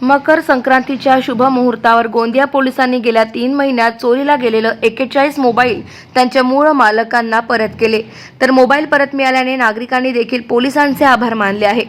मकर संक्रांतीच्या शुभ मुहूर्तावर गोंदिया पोलिसांनी गेल्या 3 महिन्यात चोरीला गेलेलं 41 मोबाईल त्यांच्या मूळ मालकांना परत केले। तर मोबाईल परत मिळाल्याने नागरिकांनी देखील पोलिसांचे आभार मानले आहे।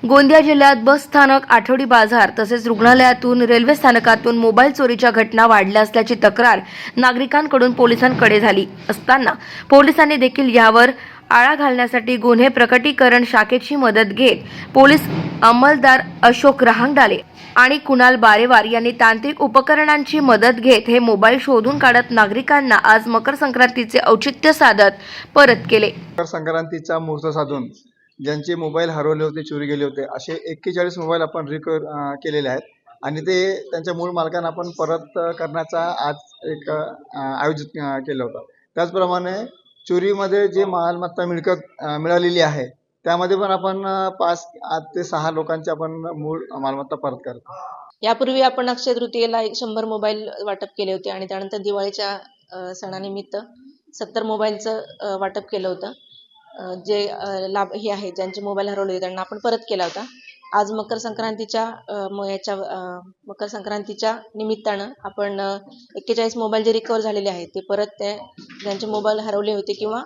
गोंदिया जिल्ह्यात बस स्थानक, आठवडी बाजार तसेच रुग्णालयातून, रेल्वे स्थानकातून मोबाईल चोरीच्या घटना वाढल्या असल्याची तक्रार नागरिकांकडून पोलिसांकडे झाली असताना पोलिसांनी देखील यावर आळा घालण्यासाठी गुन्हे प्रकटीकरण शाखेची मदत घेत पोलीस अंमलदार अशोक रहांगडाले आणि कुणाल बारेवार यांनी तांत्रिक उपकरणांची मदत घेत हे मोबाईल शोधून काढत नागरिकांना आज मकर संक्रांतीचे औचित्य साधत परत केले। मकर संक्रांतीचा मुहूर्त साधून ज्यांचे मोबाईल हरवले होते, चोरी गेले होते, असे 41 मोबाईल आपण रिकवर केलेले आहेत आणि ते त्यांच्या मूळ मालकांना आपण परत करण्याचा आज एक आयोजित केलं होतं। त्याचप्रमाणे चोरीमध्ये जे मालमत्ता मिळकत मिळालेली आहे त्यामध्ये पण आपण 5 ते 6 लोकांची आपण मूळ मालमत्ता परत करतो। यापूर्वी आपण अक्षय तृतीयेला 100 मोबाईल वाटप केले होते आणि त्यानंतर दिवाळीच्या सणानिमित्त 70 मोबाईलचं वाटप केलं होतं। जे लाभ हे आहे, ज्यांचे मोबाईल हरवले त्यांना आपण परत केला होता। आज मकर संक्रांतीच्या निमित्तानं आपण 41 मोबाईल जे रिकवर झालेले आहेत ते परत ज्यांचे मोबाईल हरवले होते किंवा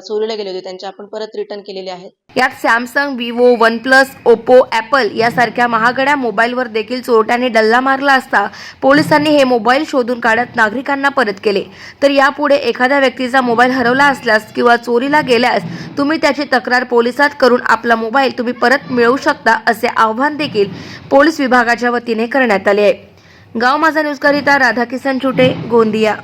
चोरीला गेले होते त्यांचे आपण परत रिटर्न केलेले आहेत। यात Samsung, Vivo, OnePlus, Oppo, Apple यासारख्या महागड्या मोबाईलवर देखील चोरट्यांनी डल्ला मारला असता पोलिसांनी हे मोबाईल शोधून काढत नागरिकांना परत केले। तर यापुढे एखाद्या व्यक्तीचा मोबाईल हरवला असल्यास किंवा चोरीला गेल्यास तुम्ही त्याची तक्रार पोलिसात करून आपला मोबाईल तुम्ही परत मिळवू शकता, असे आवाहन देखील पोलीस विभागाच्या वतीने करण्यात आले आहे। गाव माझा न्यूजकरिता राधाकिसन छुटे, गोंदिया।